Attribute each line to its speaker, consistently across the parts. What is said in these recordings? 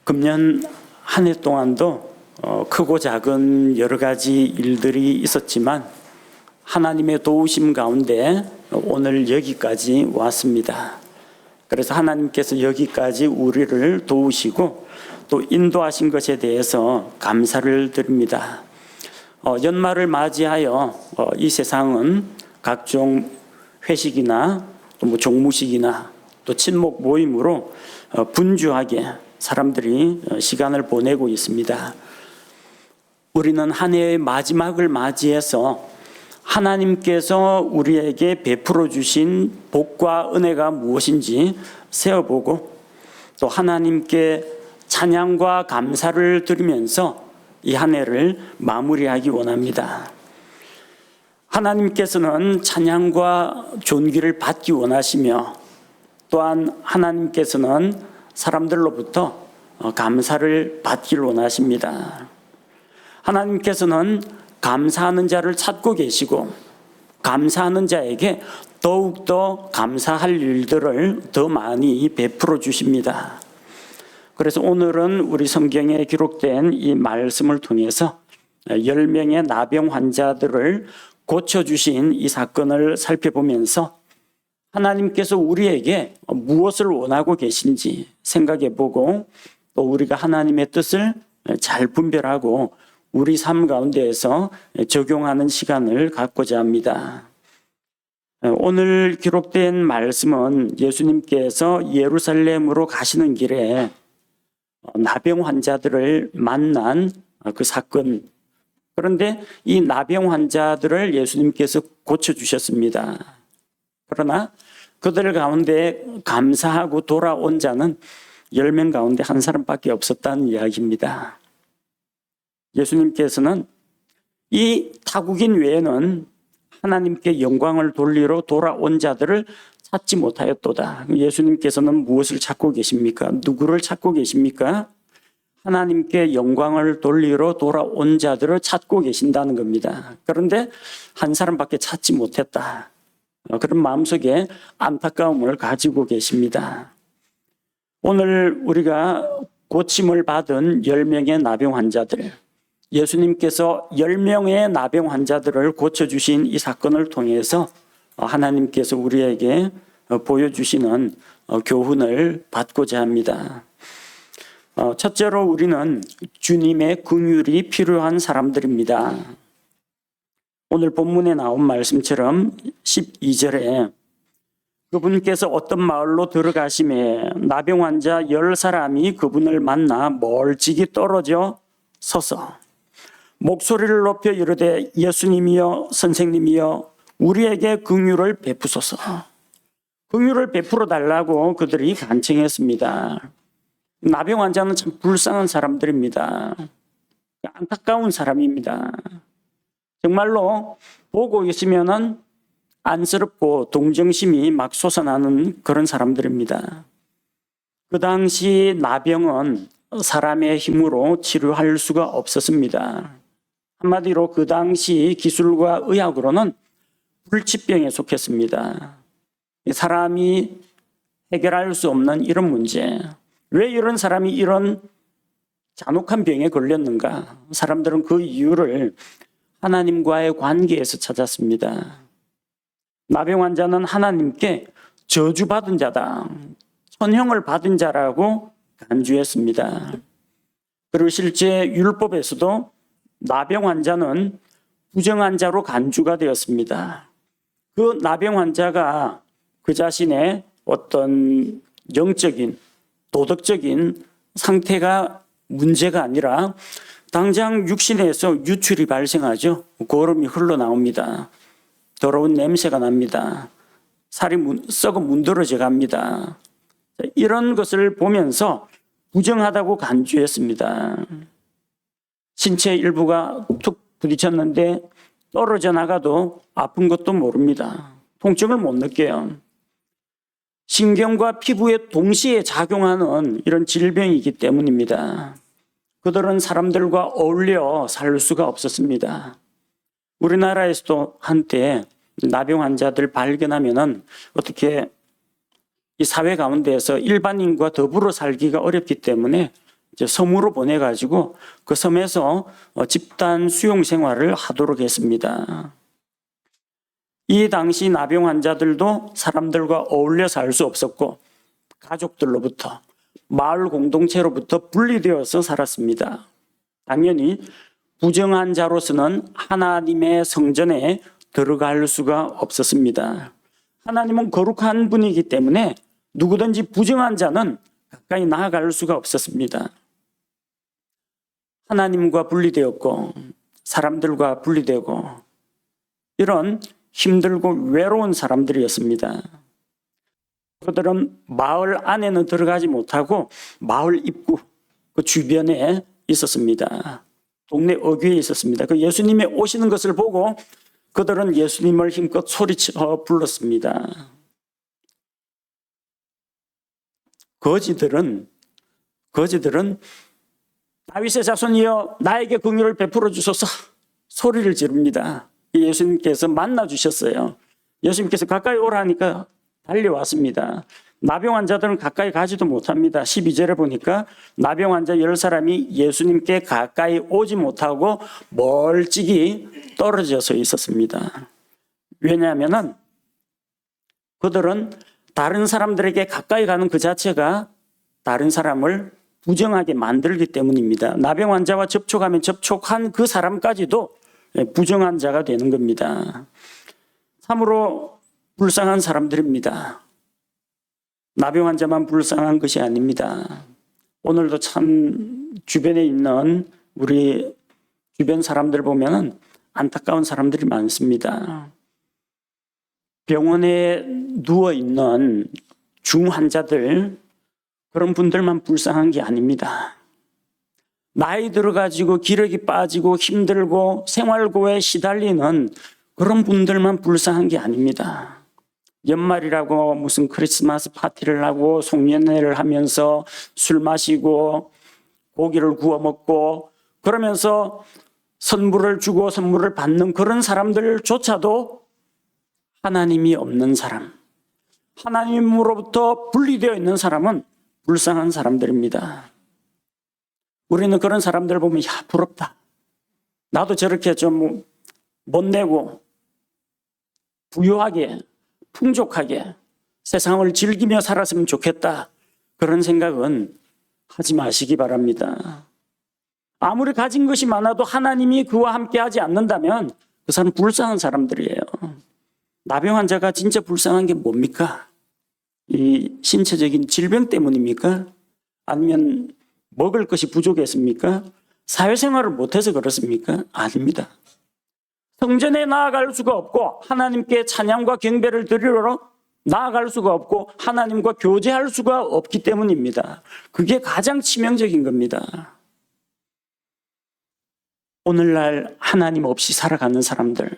Speaker 1: 금년 한 해 동안도 크고 작은 여러 가지 일들이 있었지만 하나님의 도우심 가운데 오늘 여기까지 왔습니다. 그래서 하나님께서 여기까지 우리를 도우시고 또 인도하신 것에 대해서 감사를 드립니다. 연말을 맞이하여 이 세상은 각종 회식이나 또 종무식이나 또 친목 모임으로 분주하게 사람들이 시간을 보내고 있습니다. 우리는 한 해의 마지막을 맞이해서 하나님께서 우리에게 베풀어 주신 복과 은혜가 무엇인지 세어보고 또 하나님께 찬양과 감사를 드리면서 이 한 해를 마무리하기 원합니다. 하나님께서는 찬양과 존귀를 받기 원하시며 또한 하나님께서는 사람들로부터 감사를 받기를 원하십니다. 하나님께서는 감사하는 자를 찾고 계시고 감사하는 자에게 더욱더 감사할 일들을 더 많이 베풀어 주십니다. 그래서 오늘은 우리 성경에 기록된 이 말씀을 통해서 10명의 나병 환자들을 고쳐주신 이 사건을 살펴보면서 하나님께서 우리에게 무엇을 원하고 계신지 생각해보고 또 우리가 하나님의 뜻을 잘 분별하고 우리 삶 가운데에서 적용하는 시간을 갖고자 합니다. 오늘 기록된 말씀은 예수님께서 예루살렘으로 가시는 길에 나병 환자들을 만난 그 사건. 그런데 이 나병 환자들을 예수님께서 고쳐주셨습니다. 그러나 그들 가운데 감사하고 돌아온 자는 10명 가운데 한 사람밖에 없었다는 이야기입니다. 예수님께서는 이 타국인 외에는 하나님께 영광을 돌리러 돌아온 자들을 찾지 못하였도다. 예수님께서는 무엇을 찾고 계십니까? 누구를 찾고 계십니까? 하나님께 영광을 돌리러 돌아온 자들을 찾고 계신다는 겁니다. 그런데 한 사람밖에 찾지 못했다. 그런 마음속에 안타까움을 가지고 계십니다. 오늘 우리가 고침을 받은 10명의 나병 환자들, 예수님께서 10명의 나병 환자들을 고쳐주신 이 사건을 통해서 하나님께서 우리에게 보여주시는 교훈을 받고자 합니다. 첫째로 우리는 주님의 긍휼이 필요한 사람들입니다. 오늘 본문에 나온 말씀처럼 12절에 그분께서 어떤 마을로 들어가심에 나병 환자 10사람이 그분을 만나 멀찍이 떨어져 서서 목소리를 높여 이르되 예수님이여 선생님이여 우리에게 긍휼을 베푸소서. 긍휼을 베풀어 달라고 그들이 간청했습니다. 나병 환자는 참 불쌍한 사람들입니다. 안타까운 사람입니다. 정말로 보고 있으면은 안쓰럽고 동정심이 막 솟아나는 그런 사람들입니다. 그 당시 나병은 사람의 힘으로 치료할 수가 없었습니다. 한마디로 그 당시 기술과 의학으로는 불치병에 속했습니다. 사람이 해결할 수 없는 이런 문제. 왜 이런 사람이 이런 잔혹한 병에 걸렸는가? 사람들은 그 이유를 하나님과의 관계에서 찾았습니다. 나병 환자는 하나님께 저주받은 자다, 천형을 받은 자라고 간주했습니다. 그리고 실제 율법에서도 나병 환자는 부정한 자로 간주가 되었습니다. 그 나병 환자가 그 자신의 어떤 영적인, 도덕적인 상태가 문제가 아니라 당장 육신에서 유출이 발생하죠. 고름이 흘러나옵니다. 더러운 냄새가 납니다. 살이 썩어 문드러져 갑니다. 이런 것을 보면서 부정하다고 간주했습니다. 신체 일부가 툭 부딪혔는데 떨어져 나가도 아픈 것도 모릅니다. 통증을 못 느껴요. 신경과 피부에 동시에 작용하는 이런 질병이기 때문입니다. 그들은 사람들과 어울려 살 수가 없었습니다. 우리나라에서도 한때 나병 환자들 발견하면은 어떻게 이 사회 가운데에서 일반인과 더불어 살기가 어렵기 때문에 이제 섬으로 보내가지고 그 섬에서 집단 수용 생활을 하도록 했습니다. 이 당시 나병 환자들도 사람들과 어울려 살 수 없었고 가족들로부터 마을 공동체로부터 분리되어서 살았습니다. 당연히 부정한 자로서는 하나님의 성전에 들어갈 수가 없었습니다. 하나님은 거룩한 분이기 때문에 누구든지 부정한 자는 가까이 나아갈 수가 없었습니다. 하나님과 분리되었고 사람들과 분리되고 이런 힘들고 외로운 사람들이었습니다. 그들은 마을 안에는 들어가지 못하고 마을 입구 그 주변에 있었습니다. 동네 어귀에 있었습니다. 그 예수님이 오시는 것을 보고 그들은 예수님을 힘껏 소리쳐 불렀습니다. 거지들은 다윗의 자손이여 나에게 긍휼을 베풀어 주소서 소리를 지릅니다. 예수님께서 만나 주셨어요. 예수님께서 가까이 오라니까 달려왔습니다. 나병 환자들은 가까이 가지도 못합니다. 12절에 보니까 나병 환자 10사람이 예수님께 가까이 오지 못하고 멀찍이 떨어져서 있었습니다. 왜냐하면 그들은 다른 사람들에게 가까이 가는 그 자체가 다른 사람을 부정하게 만들기 때문입니다. 나병 환자와 접촉하면 접촉한 그 사람까지도 부정한 자가 되는 겁니다. 참으로 불쌍한 사람들입니다. 나병 환자만 불쌍한 것이 아닙니다. 오늘도 참 주변에 있는 우리 주변 사람들 보면 안타까운 사람들이 많습니다. 병원에 누워있는 중환자들 그런 분들만 불쌍한 게 아닙니다. 나이 들어가지고 기력이 빠지고 힘들고 생활고에 시달리는 그런 분들만 불쌍한 게 아닙니다. 연말이라고 무슨 크리스마스 파티를 하고 송년회를 하면서 술 마시고 고기를 구워 먹고 그러면서 선물을 주고 선물을 받는 그런 사람들조차도 하나님이 없는 사람, 하나님으로부터 분리되어 있는 사람은 불쌍한 사람들입니다. 우리는 그런 사람들 보면 야 부럽다. 나도 저렇게 좀 못내고 부유하게 풍족하게 세상을 즐기며 살았으면 좋겠다. 그런 생각은 하지 마시기 바랍니다. 아무리 가진 것이 많아도 하나님이 그와 함께 하지 않는다면 그 사람은 불쌍한 사람들이에요. 나병 환자가 진짜 불쌍한 게 뭡니까? 이 신체적인 질병 때문입니까? 아니면 먹을 것이 부족했습니까? 사회생활을 못해서 그렇습니까? 아닙니다. 성전에 나아갈 수가 없고 하나님께 찬양과 경배를 드리러 나아갈 수가 없고 하나님과 교제할 수가 없기 때문입니다. 그게 가장 치명적인 겁니다. 오늘날 하나님 없이 살아가는 사람들,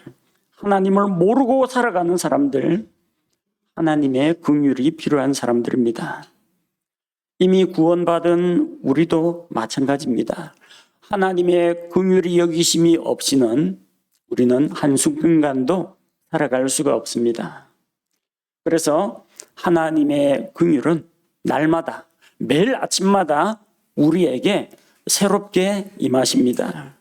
Speaker 1: 하나님을 모르고 살아가는 사람들, 하나님의 긍휼이 필요한 사람들입니다. 이미 구원받은 우리도 마찬가지입니다. 하나님의 긍휼이 여기심이 없이는 우리는 한순간도 살아갈 수가 없습니다. 그래서 하나님의 긍휼은 날마다 매일 아침마다 우리에게 새롭게 임하십니다.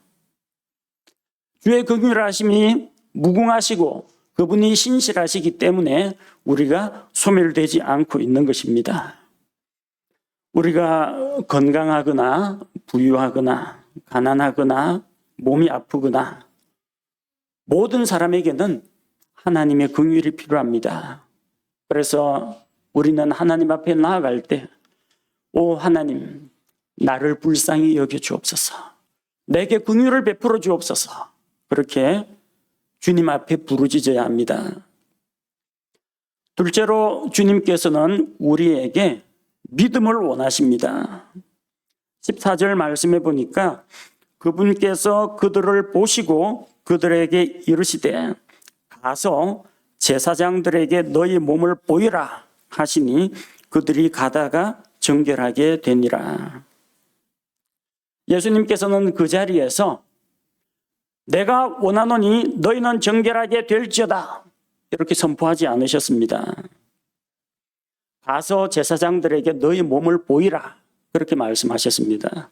Speaker 1: 주의 긍휼하심이 무궁하시고 그분이 신실하시기 때문에 우리가 소멸되지 않고 있는 것입니다. 우리가 건강하거나 부유하거나 가난하거나 몸이 아프거나 모든 사람에게는 하나님의 긍휼이 필요합니다. 그래서 우리는 하나님 앞에 나아갈 때, 오 하나님, 나를 불쌍히 여겨 주옵소서. 내게 긍휼을 베풀어 주옵소서. 그렇게 주님 앞에 부르짖어야 합니다. 둘째로 주님께서는 우리에게 믿음을 원하십니다. 14절 말씀해 보니까 그분께서 그들을 보시고 그들에게 이르시되 가서 제사장들에게 너희 몸을 보이라 하시니 그들이 가다가 정결하게 되니라. 예수님께서는 그 자리에서 내가 원하노니 너희는 정결하게 될지어다 이렇게 선포하지 않으셨습니다. 가서 제사장들에게 너희 몸을 보이라 그렇게 말씀하셨습니다.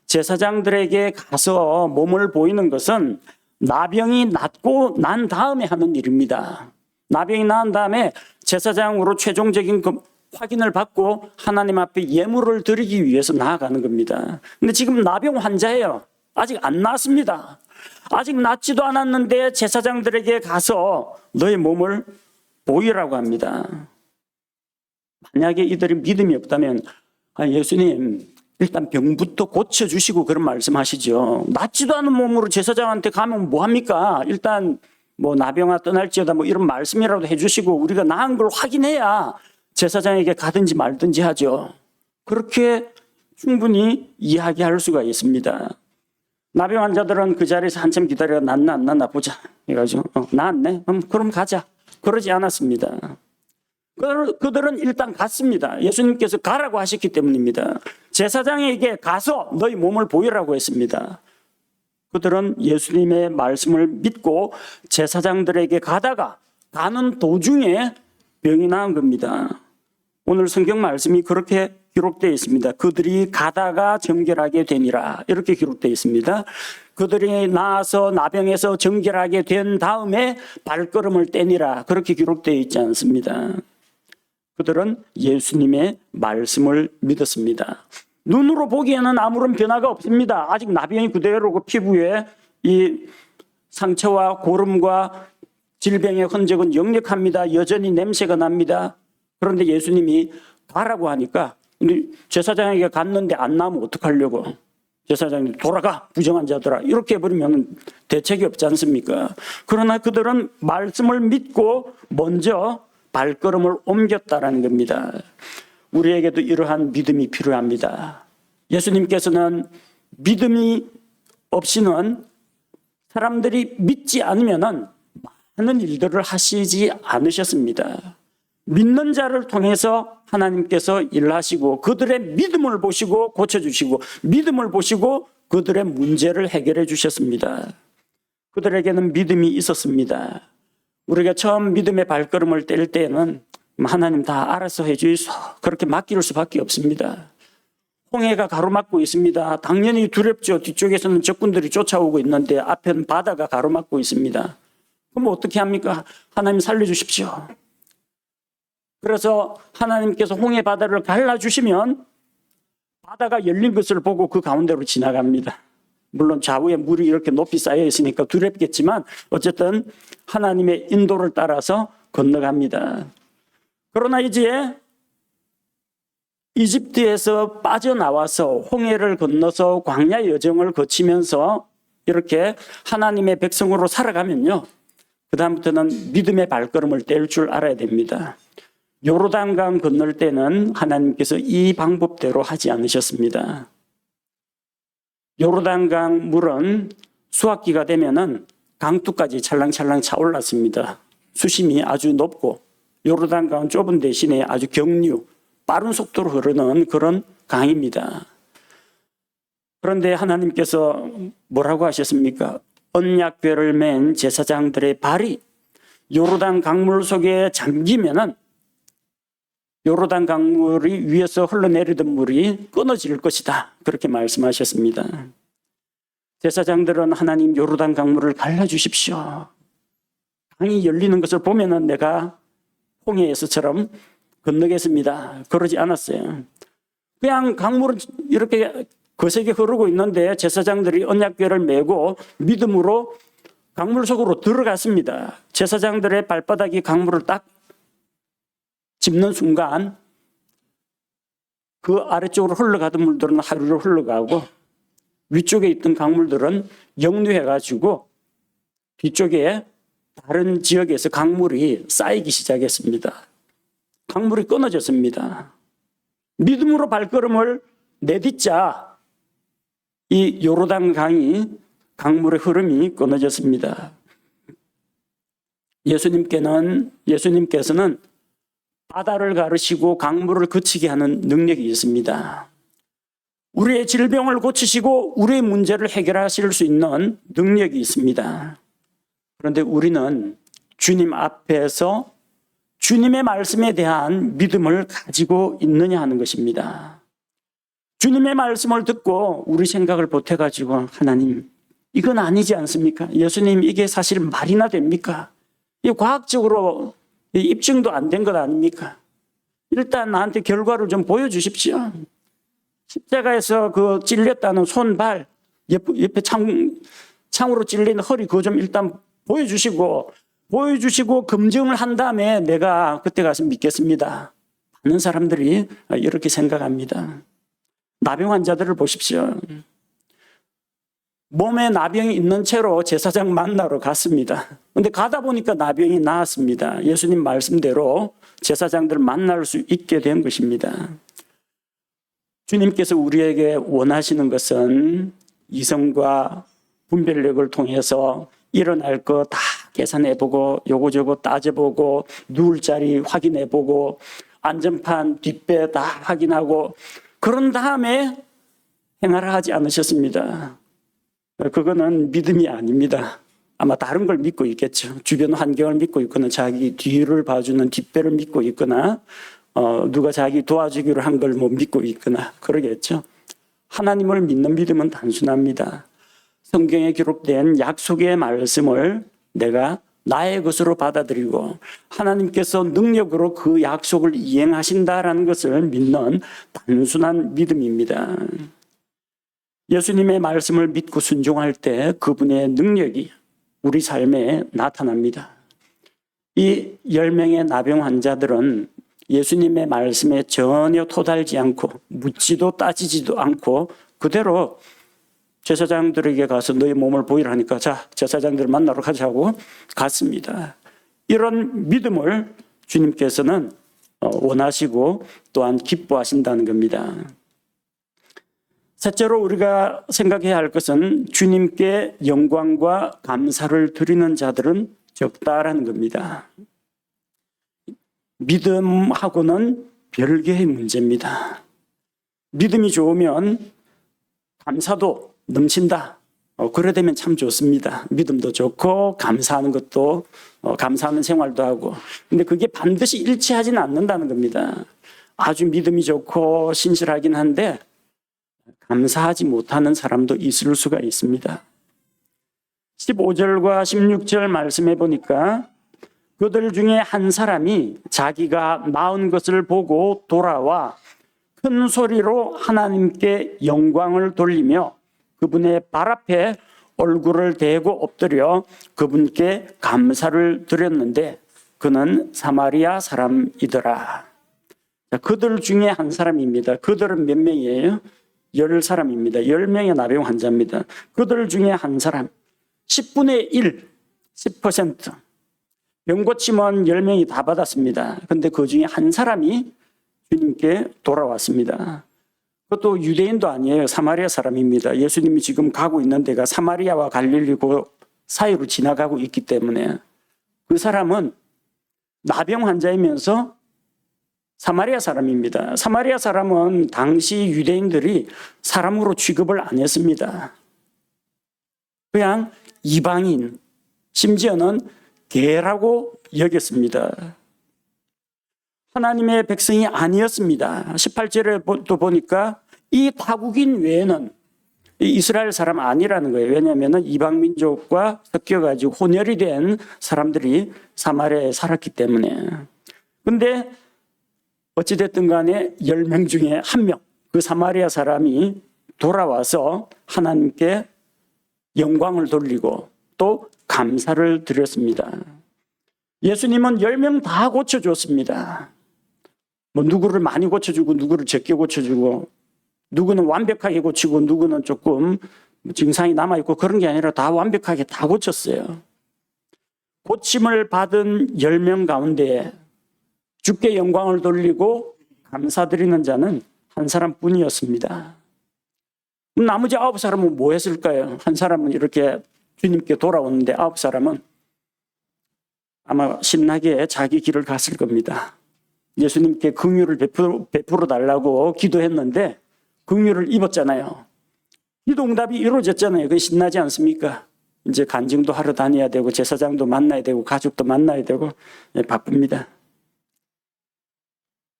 Speaker 1: 제사장들에게 가서 몸을 보이는 것은 나병이 낫고 난 다음에 하는 일입니다. 나병이 나은 다음에 제사장으로 최종적인 확인을 받고 하나님 앞에 예물을 드리기 위해서 나아가는 겁니다. 근데 지금 나병 환자예요. 아직 안 나았습니다. 아직 낫지도 않았는데 제사장들에게 가서 너의 몸을 보이라고 합니다. 만약에 이들이 믿음이 없다면 예수님 일단 병부터 고쳐주시고 그런 말씀하시죠. 낫지도 않은 몸으로 제사장한테 가면 뭐합니까? 일단 뭐 나병아 떠날지어다 뭐 이런 말씀이라도 해주시고 우리가 나은 걸 확인해야 제사장에게 가든지 말든지 하죠. 그렇게 충분히 이야기할 수가 있습니다. 나병 환자들은 그 자리에서 한참 기다려 낫나 안 낫나 보자 해가지고 나았네? 그럼 가자. 그러지 않았습니다. 그들은 일단 갔습니다. 예수님께서 가라고 하셨기 때문입니다. 제사장에게 가서 너희 몸을 보이라고 했습니다. 그들은 예수님의 말씀을 믿고 제사장들에게 가다가 가는 도중에 병이 나은 겁니다. 오늘 성경 말씀이 그렇게 기록되어 있습니다. 그들이 가다가 정결하게 되니라 이렇게 기록되어 있습니다. 그들이 나아서 나병에서 정결하게 된 다음에 발걸음을 떼니라 그렇게 기록되어 있지 않습니다. 그들은 예수님의 말씀을 믿었습니다. 눈으로 보기에는 아무런 변화가 없습니다. 아직 나병이 그대로고 피부에 이 상처와 고름과 질병의 흔적은 역력합니다. 여전히 냄새가 납니다. 그런데 예수님이 가라고 하니까 제사장에게 갔는데 안 나오면 어떡하려고. 제사장이 돌아가 부정한 자들아 이렇게 해버리면 대책이 없지 않습니까? 그러나 그들은 말씀을 믿고 먼저 발걸음을 옮겼다라는 겁니다. 우리에게도 이러한 믿음이 필요합니다. 예수님께서는 믿음이 없이는 사람들이 믿지 않으면 많은 일들을 하시지 않으셨습니다. 믿는 자를 통해서 하나님께서 일하시고 그들의 믿음을 보시고 고쳐주시고 믿음을 보시고 그들의 문제를 해결해 주셨습니다. 그들에게는 믿음이 있었습니다. 우리가 처음 믿음의 발걸음을 뗄 때는 하나님 다 알아서 해주이소 그렇게 맡길 수밖에 없습니다. 홍해가 가로막고 있습니다. 당연히 두렵죠. 뒤쪽에서는 적군들이 쫓아오고 있는데 앞에는 바다가 가로막고 있습니다. 그럼 어떻게 합니까? 하나님 살려주십시오. 그래서 하나님께서 홍해 바다를 갈라주시면 바다가 열린 것을 보고 그 가운데로 지나갑니다. 물론 좌우에 물이 이렇게 높이 쌓여 있으니까 두렵겠지만 어쨌든 하나님의 인도를 따라서 건너갑니다. 그러나 이제 이집트에서 빠져나와서 홍해를 건너서 광야 여정을 거치면서 이렇게 하나님의 백성으로 살아가면요. 그다음부터는 믿음의 발걸음을 뗄 줄 알아야 됩니다. 요르단강 건널 때는 하나님께서 이 방법대로 하지 않으셨습니다. 요르단강 물은 수확기가 되면은 강둑까지 찰랑찰랑 차올랐습니다. 수심이 아주 높고 요르단강은 좁은 대신에 아주 경류, 빠른 속도로 흐르는 그런 강입니다. 그런데 하나님께서 뭐라고 하셨습니까? 언약궤를 맨 제사장들의 발이 요르단 강물 속에 잠기면은 요르단 강물이 위에서 흘러내리던 물이 끊어질 것이다. 그렇게 말씀하셨습니다. 제사장들은 하나님 요르단 강물을 갈라주십시오. 강이 열리는 것을 보면은 내가 홍해에서처럼 건너겠습니다. 그러지 않았어요. 그냥 강물은 이렇게 거세게 흐르고 있는데 제사장들이 언약궤를 메고 믿음으로 강물 속으로 들어갔습니다. 제사장들의 발바닥이 강물을 딱 짚는 순간 그 아래쪽으로 흘러가던 물들은 하루로 흘러가고 위쪽에 있던 강물들은 역류해가지고 뒤쪽에 다른 지역에서 강물이 쌓이기 시작했습니다. 강물이 끊어졌습니다. 믿음으로 발걸음을 내딛자 이 요르단 강이 강물의 흐름이 끊어졌습니다. 예수님께서는 바다를 가르시고 강물을 그치게 하는 능력이 있습니다. 우리의 질병을 고치시고 우리의 문제를 해결하실 수 있는 능력이 있습니다. 그런데 우리는 주님 앞에서 주님의 말씀에 대한 믿음을 가지고 있느냐 하는 것입니다. 주님의 말씀을 듣고 우리 생각을 보태가지고 하나님 이건 아니지 않습니까? 예수님 이게 사실 말이나 됩니까? 이 과학적으로 입증도 안 된 것 아닙니까? 일단 나한테 결과를 좀 보여주십시오. 십자가에서 그 찔렸다는 손, 발, 옆에 창으로 찔린 허리 그거 좀 일단 보여주시고 검증을 한 다음에 내가 그때 가서 믿겠습니다. 많은 사람들이 이렇게 생각합니다. 나병 환자들을 보십시오. 몸에 나병이 있는 채로 제사장 만나러 갔습니다. 그런데 가다 보니까 나병이 나았습니다. 예수님 말씀대로 제사장들을 만날 수 있게 된 것입니다. 주님께서 우리에게 원하시는 것은 이성과 분별력을 통해서 일어날 거 다 계산해보고 요거저거 따져보고 누울 자리 확인해보고 안전판 뒷배 다 확인하고 그런 다음에 행하라 하지 않으셨습니다. 그거는 믿음이 아닙니다. 아마 다른 걸 믿고 있겠죠. 주변 환경을 믿고 있거나 자기 뒤를 봐주는 뒷배를 믿고 있거나 누가 자기 도와주기로 한 걸 못 믿고 있거나 그러겠죠. 하나님을 믿는 믿음은 단순합니다. 성경에 기록된 약속의 말씀을 내가 나의 것으로 받아들이고 하나님께서 능력으로 그 약속을 이행하신다라는 것을 믿는 단순한 믿음입니다. 예수님의 말씀을 믿고 순종할 때 그분의 능력이 우리 삶에 나타납니다. 이 10명의 나병 환자들은 예수님의 말씀에 전혀 토달지 않고 묻지도 따지지도 않고 그대로 제사장들에게 가서 너의 몸을 보이라니까 자, 제사장들을 만나러 가자고 갔습니다. 이런 믿음을 주님께서는 원하시고 또한 기뻐하신다는 겁니다. 셋째로 우리가 생각해야 할 것은 주님께 영광과 감사를 드리는 자들은 적다라는 겁니다. 믿음하고는 별개의 문제입니다. 믿음이 좋으면 감사도 넘친다. 그래 되면 참 좋습니다. 믿음도 좋고 감사하는 것도 감사하는 생활도 하고. 근데 그게 반드시 일치하지는 않는다는 겁니다. 아주 믿음이 좋고 신실하긴 한데 감사하지 못하는 사람도 있을 수가 있습니다. 15절과 16절 말씀해 보니까 그들 중에 한 사람이 자기가 낳은 것을 보고 돌아와 큰 소리로 하나님께 영광을 돌리며 그분의 발 앞에 얼굴을 대고 엎드려 그분께 감사를 드렸는데 그는 사마리아 사람이더라. 그들 중에 한 사람입니다. 그들은 몇 명이에요? 10사람입니다. 10명의 나병 환자입니다. 그들 중에 한 사람, 10분의 1, 10%. 병 고침은 10명이 다 받았습니다. 그런데 그 중에 한 사람이 주님께 돌아왔습니다. 그것도 유대인도 아니에요. 사마리아 사람입니다. 예수님이 지금 가고 있는 데가 사마리아와 갈릴리 그 사이로 지나가고 있기 때문에 그 사람은 나병 환자이면서 사마리아 사람입니다. 사마리아 사람은 당시 유대인들이 사람으로 취급을 안 했습니다. 그냥 이방인, 심지어는 개라고 여겼습니다. 하나님의 백성이 아니었습니다. 18절에 또 보니까 이 타국인 외에는 이스라엘 사람 아니라는 거예요. 왜냐하면 이방 민족과 섞여가지고 혼혈이 된 사람들이 사마리아에 살았기 때문에. 그런데 어찌됐든 간에 10명 중에 한 명, 그 사마리아 사람이 돌아와서 하나님께 영광을 돌리고 또 감사를 드렸습니다. 예수님은 10명 다 고쳐줬습니다. 뭐 누구를 많이 고쳐주고 누구를 적게 고쳐주고 누구는 완벽하게 고치고 누구는 조금 증상이 남아있고 그런 게 아니라 다 완벽하게 다 고쳤어요. 고침을 받은 10명 가운데 주께 영광을 돌리고 감사드리는 자는 한 사람뿐이었습니다. 나머지 9사람은 뭐 했을까요? 한 사람은 이렇게 주님께 돌아오는데 9사람은 아마 신나게 자기 길을 갔을 겁니다. 예수님께 긍휼을 베풀어 달라고 기도했는데 긍휼을 입었잖아요. 기도 응답이 이루어졌잖아요. 그게 신나지 않습니까? 이제 간증도 하러 다녀야 되고 제사장도 만나야 되고 가족도 만나야 되고 바쁩니다.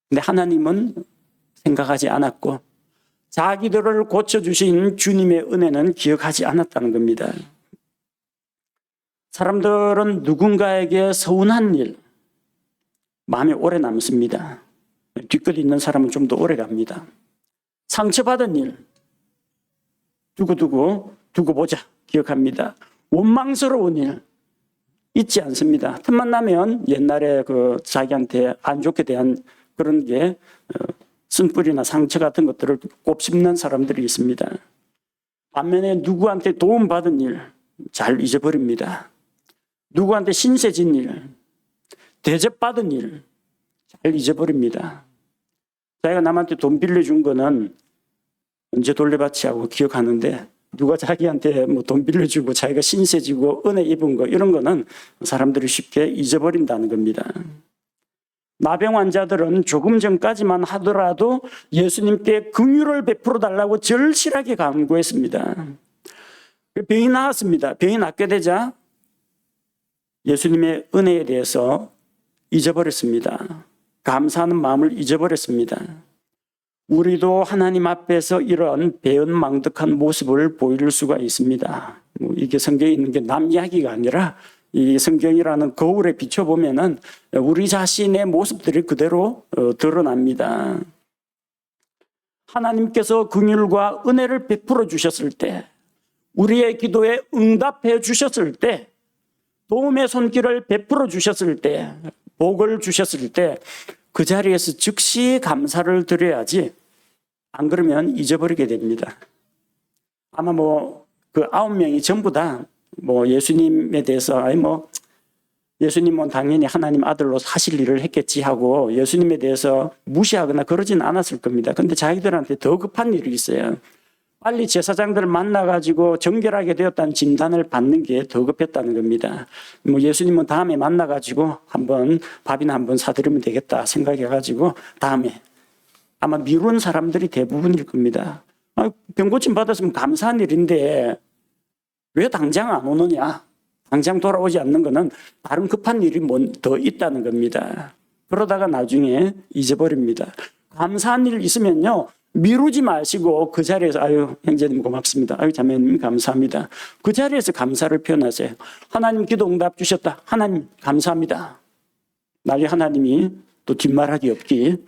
Speaker 1: 근데 하나님은 생각하지 않았고 자기들을 고쳐주신 주님의 은혜는 기억하지 않았다는 겁니다. 사람들은 누군가에게 서운한 일, 마음에 오래 남습니다. 뒤끝 있는 사람은 좀 더 오래 갑니다. 상처받은 일, 두고 보자 기억합니다. 원망스러운 일 잊지 않습니다. 틈만 나면 옛날에 자기한테 안 좋게 대한 그런 게 쓴뿌리나 상처 같은 것들을 곱씹는 사람들이 있습니다. 반면에 누구한테 도움받은 일 잘 잊어버립니다. 누구한테 신세진 일, 대접받은 일 잘 잊어버립니다. 자기가 남한테 돈 빌려준 거는 언제 돌려받지 하고 기억하는데, 누가 자기한테 돈 빌려주고 자기가 신세지고 은혜 입은 거, 이런 거는 사람들이 쉽게 잊어버린다는 겁니다. 나병 환자들은 조금 전까지만 하더라도 예수님께 긍휼을 베풀어 달라고 절실하게 간구했습니다. 병이 나았습니다. 병이 낫게 되자 예수님의 은혜에 대해서 잊어버렸습니다. 감사하는 마음을 잊어버렸습니다. 우리도 하나님 앞에서 이런 배은망덕한 모습을 보일 수가 있습니다. 이게 성경에 있는 게 남 이야기가 아니라 이 성경이라는 거울에 비춰보면은 우리 자신의 모습들이 그대로 드러납니다. 하나님께서 긍휼과 은혜를 베풀어 주셨을 때, 우리의 기도에 응답해 주셨을 때, 도움의 손길을 베풀어 주셨을 때, 복을 주셨을 때 그 자리에서 즉시 감사를 드려야지, 안 그러면 잊어버리게 됩니다. 아마 그 9명이 전부 다 예수님에 대해서 예수님은 당연히 하나님 아들로 사실 일을 했겠지 하고 예수님에 대해서 무시하거나 그러진 않았을 겁니다. 근데 자기들한테 더 급한 일이 있어요. 빨리 제사장들을 만나가지고 정결하게 되었다는 진단을 받는 게 더 급했다는 겁니다. 예수님은 다음에 만나가지고 밥이나 한번 사드리면 되겠다 생각해가지고 다음에, 아마 미룬 사람들이 대부분일 겁니다. 병 고침 받았으면 감사한 일인데 왜 당장 안 오느냐? 당장 돌아오지 않는 것은 다른 급한 일이 더 있다는 겁니다. 그러다가 나중에 잊어버립니다. 감사한 일 있으면요, 미루지 마시고 그 자리에서 아유 형제님 고맙습니다. 아유 자매님 감사합니다. 그 자리에서 감사를 표현하세요. 하나님 기도 응답 주셨다. 하나님 감사합니다. 나중에 하나님이 또 뒷말하기 없기,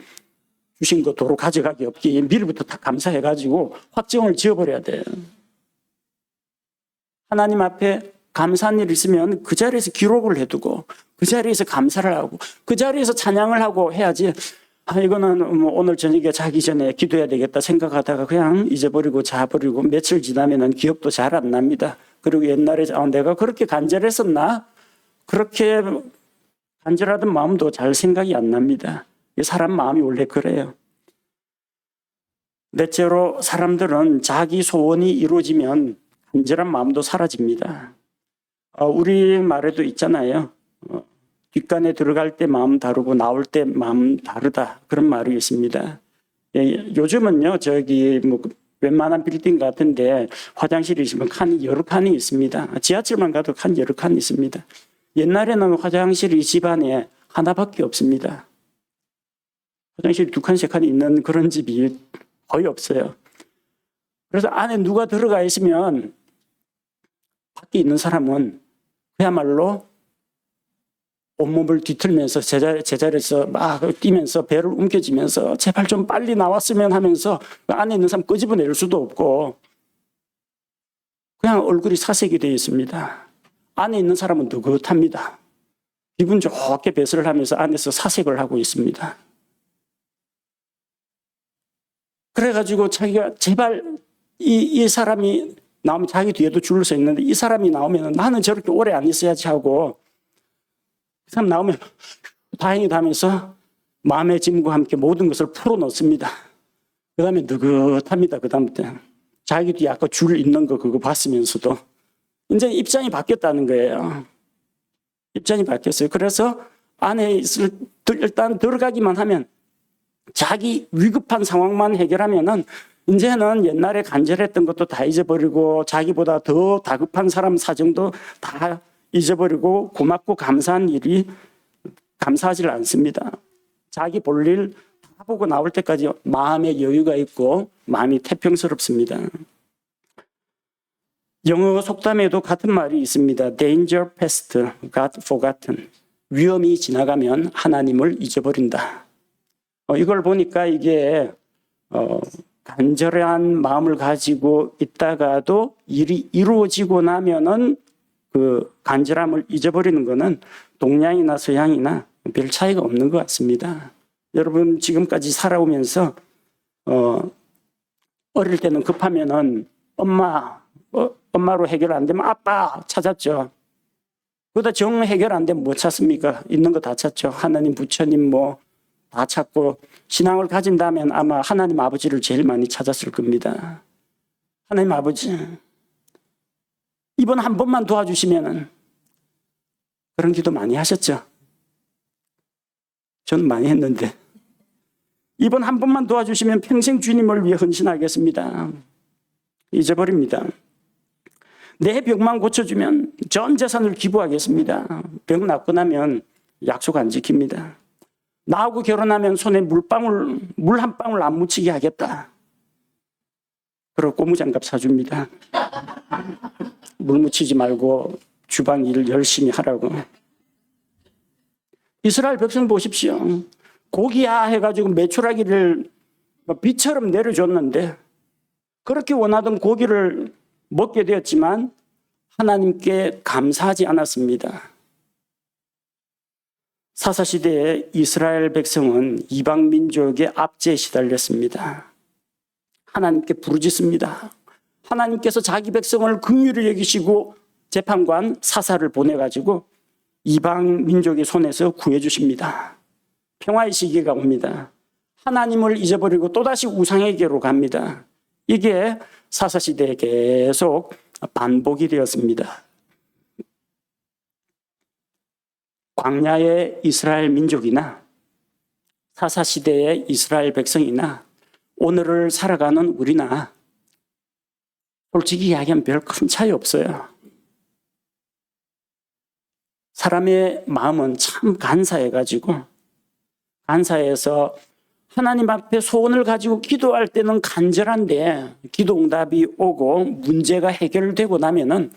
Speaker 1: 주신 거 도로 가져가기 없기, 미리부터 다 감사해가지고 확정을 지어버려야 돼요. 하나님 앞에 감사한 일 있으면 그 자리에서 기록을 해두고 그 자리에서 감사를 하고 그 자리에서 찬양을 하고 해야지, 이거는 오늘 저녁에 자기 전에 기도해야 되겠다 생각하다가 그냥 잊어버리고 자버리고 며칠 지나면은 기억도 잘 안 납니다. 그리고 옛날에 내가 그렇게 간절했었나? 그렇게 간절하던 마음도 잘 생각이 안 납니다. 사람 마음이 원래 그래요. 넷째로, 사람들은 자기 소원이 이루어지면 간절한 마음도 사라집니다. 우리 말에도 있잖아요. 뒷간에 들어갈 때 마음 다르고 나올 때 마음 다르다, 그런 말이 있습니다. 요즘은요, 웬만한 빌딩 같은데 화장실이 있으면 칸이 여러 칸이 있습니다. 지하철만 가도 칸 여러 칸 있습니다. 옛날에는 화장실이 집안에 하나밖에 없습니다. 화장실이 2칸, 3칸 있는 그런 집이 거의 없어요. 그래서 안에 누가 들어가 있으면 밖에 있는 사람은 그야말로 온몸을 뒤틀면서 제자리에서 막 뛰면서 배를 움켜쥐면서 제발 좀 빨리 나왔으면 하면서 안에 있는 사람 끄집어낼 수도 없고 그냥 얼굴이 사색이 되어 있습니다. 안에 있는 사람은 느긋합니다. 기분 좋게 배설을 하면서 안에서 사색을 하고 있습니다. 그래가지고 자기가 제발 이 사람이 나오면, 자기 뒤에도 줄을 서 있는데 이 사람이 나오면 나는 저렇게 오래 안 있어야지 하고, 그 사람 나오면 다행이다 하면서 마음의 짐과 함께 모든 것을 풀어놓습니다. 그 다음에 느긋합니다. 그 다음부터 자기 뒤에 아까 줄 있는 거 그거 봤으면서도 이제 입장이 바뀌었다는 거예요. 입장이 바뀌었어요. 그래서 안에 일단 들어가기만 하면, 자기 위급한 상황만 해결하면은 이제는 옛날에 간절했던 것도 다 잊어버리고 자기보다 더 다급한 사람 사정도 다 잊어버리고 고맙고 감사한 일이 감사하지 않습니다. 자기 볼 일 다 보고 나올 때까지 마음의 여유가 있고 마음이 태평스럽습니다. 영어 속담에도 같은 말이 있습니다. Danger past, God forgotten. 위험이 지나가면 하나님을 잊어버린다. 이걸 보니까 이게 간절한 마음을 가지고 있다가도 일이 이루어지고 나면은 그 간절함을 잊어버리는 것은 동양이나 서양이나 별 차이가 없는 것 같습니다. 여러분 지금까지 살아오면서 어릴 때는 급하면은 엄마로 해결 안 되면 아빠 찾았죠. 그러다 정 해결 안 되면 뭐 찾습니까? 있는 거 다 찾죠. 하나님, 부처님 뭐 다 찾고 신앙을 가진다면 아마 하나님 아버지를 제일 많이 찾았을 겁니다. 하나님 아버지, 이번 한 번만 도와주시면은 그런 기도 많이 하셨죠? 저는 많이 했는데 이번 한 번만 도와주시면 평생 주님을 위해 헌신하겠습니다. 잊어버립니다. 내 병만 고쳐주면 전 재산을 기부하겠습니다. 병 낫고 나면 약속 안 지킵니다. 나하고 결혼하면 손에 물 한 방울 안 묻히게 하겠다. 그리고 고무장갑 사줍니다. 물 묻히지 말고 주방 일 열심히 하라고. 이스라엘 백성 보십시오. 고기야 해가지고 메추라기를 비처럼 내려줬는데 그렇게 원하던 고기를 먹게 되었지만 하나님께 감사하지 않았습니다. 사사시대에 이스라엘 백성은 이방 민족의 압제에 시달렸습니다. 하나님께 부르짖습니다. 하나님께서 자기 백성을 긍휼히 여기시고 재판관 사사를 보내가지고 이방 민족의 손에서 구해주십니다. 평화의 시기가 옵니다. 하나님을 잊어버리고 또다시 우상에게로 갑니다. 이게 사사시대에 계속 반복이 되었습니다. 광야의 이스라엘 민족이나 사사시대의 이스라엘 백성이나 오늘을 살아가는 우리나 솔직히 이야기하면 별 큰 차이 없어요. 사람의 마음은 참 간사해가지고 간사해서 하나님 앞에 소원을 가지고 기도할 때는 간절한데 기도 응답이 오고 문제가 해결되고 나면은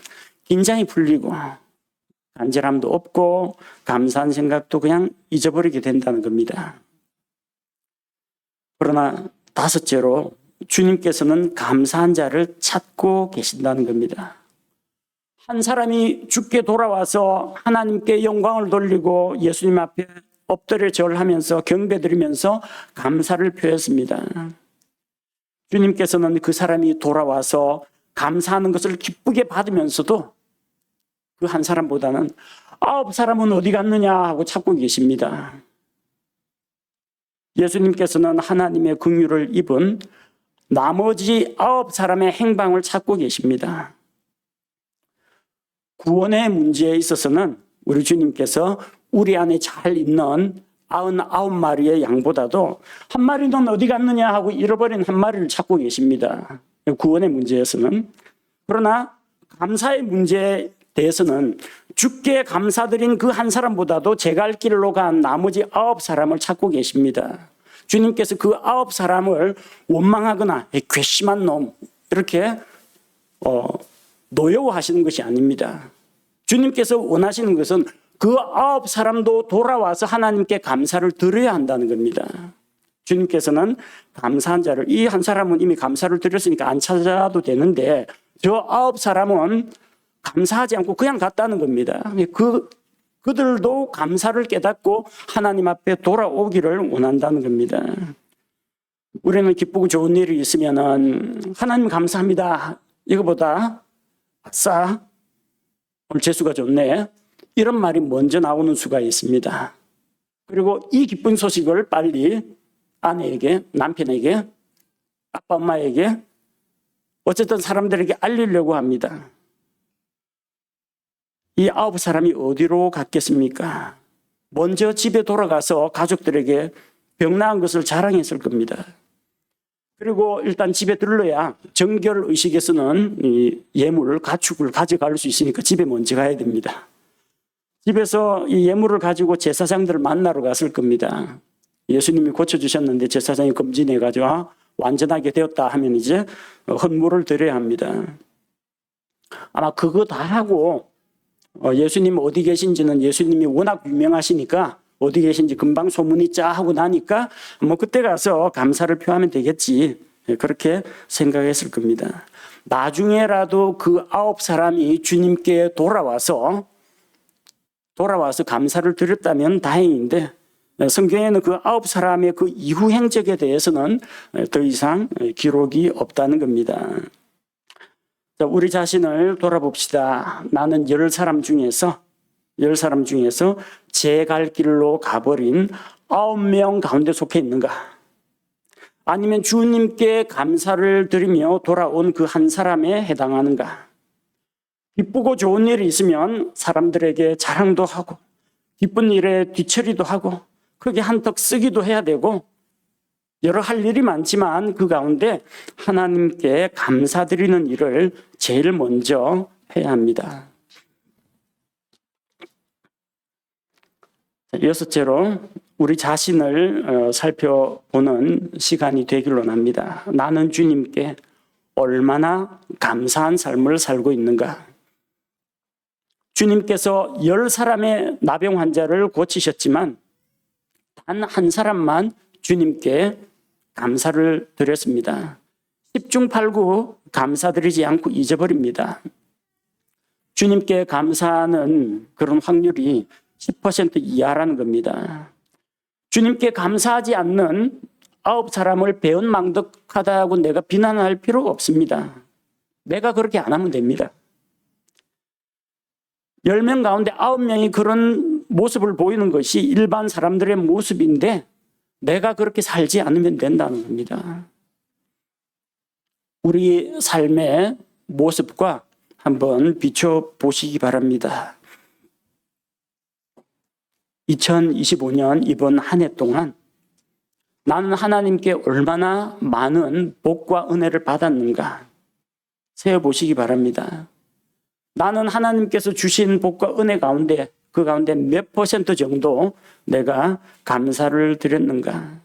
Speaker 1: 긴장이 풀리고 간절함도 없고 감사한 생각도 그냥 잊어버리게 된다는 겁니다. 그러나 다섯째로 주님께서는 감사한 자를 찾고 계신다는 겁니다. 한 사람이 죽게 돌아와서 하나님께 영광을 돌리고 예수님 앞에 엎드려 절하면서 경배드리면서 감사를 표했습니다. 주님께서는 그 사람이 돌아와서 감사하는 것을 기쁘게 받으면서도 그 한 사람보다는 9사람은 어디 갔느냐 하고 찾고 계십니다. 예수님께서는 하나님의 긍휼을 입은 나머지 9사람의 행방을 찾고 계십니다. 구원의 문제에 있어서는 우리 주님께서 우리 안에 잘 있는 99마리의 양보다도 한 마리는 어디 갔느냐 하고 잃어버린 한 마리를 찾고 계십니다. 구원의 문제에서는. 그러나 감사의 문제에 대해서는 주께 감사드린 그 한 사람보다도 제 갈 길로 간 나머지 9사람을 찾고 계십니다. 주님께서 그 9사람을 원망하거나 괘씸한 놈 이렇게 노여워하시는 것이 아닙니다. 주님께서 원하시는 것은 그 9사람도 돌아와서 하나님께 감사를 드려야 한다는 겁니다. 주님께서는 감사한 자를, 이 한 사람은 이미 감사를 드렸으니까 안 찾아도 되는데 저 9사람은 감사하지 않고 그냥 갔다는 겁니다. 그들도 감사를 깨닫고 하나님 앞에 돌아오기를 원한다는 겁니다. 우리는 기쁘고 좋은 일이 있으면은 하나님 감사합니다. 이거보다 아싸 오늘 재수가 좋네. 이런 말이 먼저 나오는 수가 있습니다. 그리고 이 기쁜 소식을 빨리 아내에게, 남편에게, 아빠, 엄마에게 어쨌든 사람들에게 알리려고 합니다. 이 9사람이 어디로 갔겠습니까? 먼저 집에 돌아가서 가족들에게 병 나은 것을 자랑했을 겁니다. 그리고 일단 집에 들러야 정결의식에서는 이 예물, 가축을 가져갈 수 있으니까 집에 먼저 가야 됩니다. 집에서 이 예물을 가지고 제사장들을 만나러 갔을 겁니다. 예수님이 고쳐주셨는데 제사장이 검진해가지고 완전하게 되었다 하면 이제 헌물을 드려야 합니다. 아마 그거 다 하고 예수님 어디 계신지는 예수님이 워낙 유명하시니까 어디 계신지 금방 소문이 짜 하고 나니까 뭐 그때 가서 감사를 표하면 되겠지, 그렇게 생각했을 겁니다. 나중에라도 그 9사람이 주님께 돌아와서 감사를 드렸다면 다행인데 성경에는 그 9사람의 그 이후 행적에 대해서는 더 이상 기록이 없다는 겁니다. 자, 우리 자신을 돌아봅시다. 나는 10사람 중에서 제 갈 길로 가버린 9명 가운데 속해 있는가? 아니면 주님께 감사를 드리며 돌아온 그 한 사람에 해당하는가? 기쁘고 좋은 일이 있으면 사람들에게 자랑도 하고 기쁜 일에 뒤처리도 하고 크게 한턱 쓰기도 해야 되고 여러 할 일이 많지만 그 가운데 하나님께 감사드리는 일을 제일 먼저 해야 합니다. 여섯째로 우리 자신을 살펴보는 시간이 되기로 합니다. 나는 주님께 얼마나 감사한 삶을 살고 있는가? 주님께서 10사람의 나병 환자를 고치셨지만 단 한 사람만 주님께 감사를 드렸습니다. 10중 8구 감사드리지 않고 잊어버립니다. 주님께 감사하는 그런 확률이 10% 이하라는 겁니다. 주님께 감사하지 않는 9사람을 배은망덕하다고 내가 비난할 필요가 없습니다. 내가 그렇게 안 하면 됩니다. 10명 가운데 9명이 그런 모습을 보이는 것이 일반 사람들의 모습인데 내가 그렇게 살지 않으면 된다는 겁니다. 우리 삶의 모습과 한번 비춰보시기 바랍니다. 2025년 이번 한 해 동안 나는 하나님께 얼마나 많은 복과 은혜를 받았는가 세어보시기 바랍니다. 나는 하나님께서 주신 복과 은혜 가운데 그 가운데 몇 % 정도 내가 감사를 드렸는가?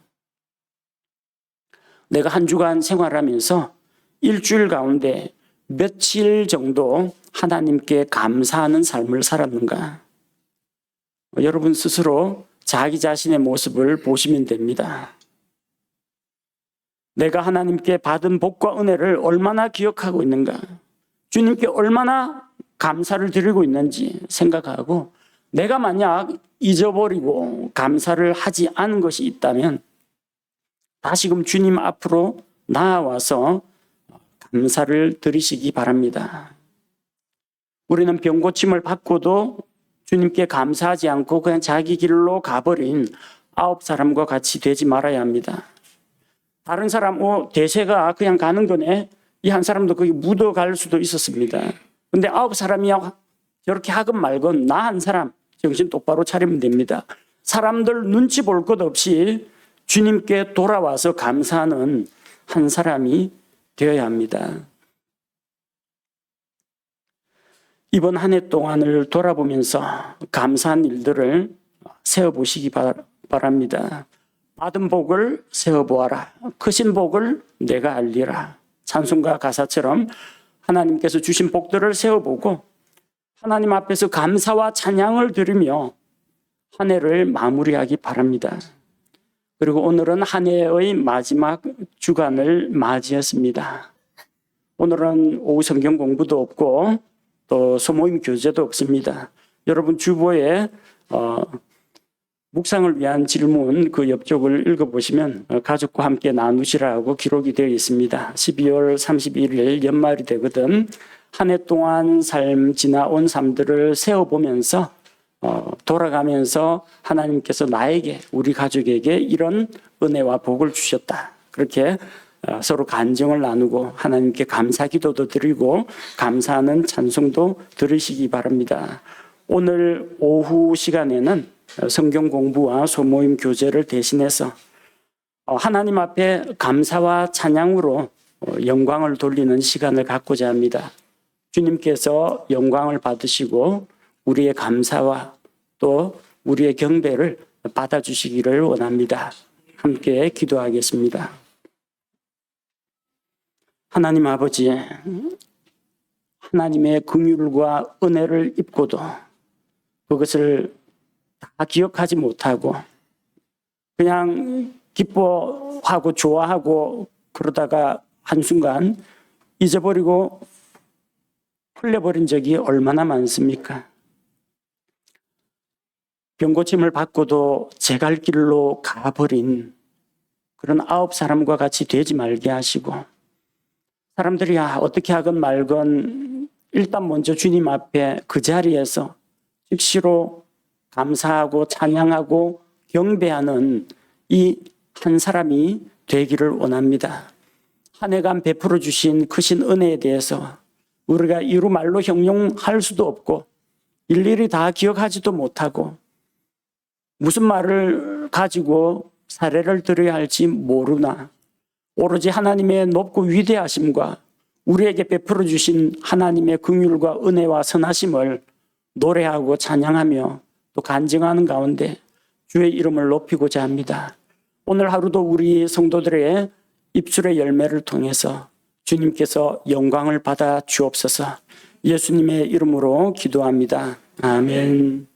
Speaker 1: 내가 한 주간 생활하면서 일주일 가운데 며칠 정도 하나님께 감사하는 삶을 살았는가? 여러분 스스로 자기 자신의 모습을 보시면 됩니다. 내가 하나님께 받은 복과 은혜를 얼마나 기억하고 있는가? 주님께 얼마나 감사를 드리고 있는지 생각하고 내가 만약 잊어버리고 감사를 하지 않은 것이 있다면 다시금 주님 앞으로 나아와서 감사를 드리시기 바랍니다. 우리는 병 고침을 받고도 주님께 감사하지 않고 그냥 자기 길로 가버린 9사람과 같이 되지 말아야 합니다. 다른 사람 대세가 그냥 가는 거네. 이 한 사람도 거기 묻어갈 수도 있었습니다. 근데 9사람이 저렇게 하건 말건 나 한 사람 정신 똑바로 차리면 됩니다. 사람들 눈치 볼 것 없이 주님께 돌아와서 감사하는 한 사람이 되어야 합니다. 이번 한 해 동안을 돌아보면서 감사한 일들을 세어보시기 바랍니다. 받은 복을 세어보아라. 크신 복을 내가 알리라. 찬송가 가사처럼 하나님께서 주신 복들을 세어보고 하나님 앞에서 감사와 찬양을 드리며 한 해를 마무리하기 바랍니다. 그리고 오늘은 한 해의 마지막 주간을 맞이했습니다. 오늘은 오후 성경 공부도 없고 또 소모임 교제도 없습니다. 여러분 주보에 묵상을 위한 질문 그 옆쪽을 읽어보시면 가족과 함께 나누시라고 기록이 되어 있습니다. 12월 31일 연말이 되거든 한 해 동안 지나온 삶들을 세어보면서 돌아가면서 하나님께서 나에게 우리 가족에게 이런 은혜와 복을 주셨다. 그렇게 서로 간증을 나누고 하나님께 감사 기도도 드리고 감사하는 찬송도 들으시기 바랍니다. 오늘 오후 시간에는 성경 공부와 소모임 교제를 대신해서 하나님 앞에 감사와 찬양으로 영광을 돌리는 시간을 갖고자 합니다. 주님께서 영광을 받으시고 우리의 감사와 또 우리의 경배를 받아주시기를 원합니다. 함께 기도하겠습니다. 하나님 아버지, 하나님의 긍휼과 은혜를 입고도 그것을 다 기억하지 못하고 그냥 기뻐하고 좋아하고 그러다가 한순간 잊어버리고 풀려버린 적이 얼마나 많습니까? 병고침을 받고도 제 갈 길로 가버린 그런 9사람과 같이 되지 말게 하시고, 사람들이 어떻게 하건 말건 일단 먼저 주님 앞에 그 자리에서 즉시로 감사하고 찬양하고 경배하는 이 한 사람이 되기를 원합니다. 한 해간 베풀어 주신 크신 은혜에 대해서 우리가 이루 말로 형용할 수도 없고 일일이 다 기억하지도 못하고 무슨 말을 가지고 사례를 드려야 할지 모르나 오로지 하나님의 높고 위대하심과 우리에게 베풀어 주신 하나님의 긍휼과 은혜와 선하심을 노래하고 찬양하며 또 간증하는 가운데 주의 이름을 높이고자 합니다. 오늘 하루도 우리 성도들의 입술의 열매를 통해서 주님께서 영광을 받아 주옵소서. 예수님의 이름으로 기도합니다. 아멘.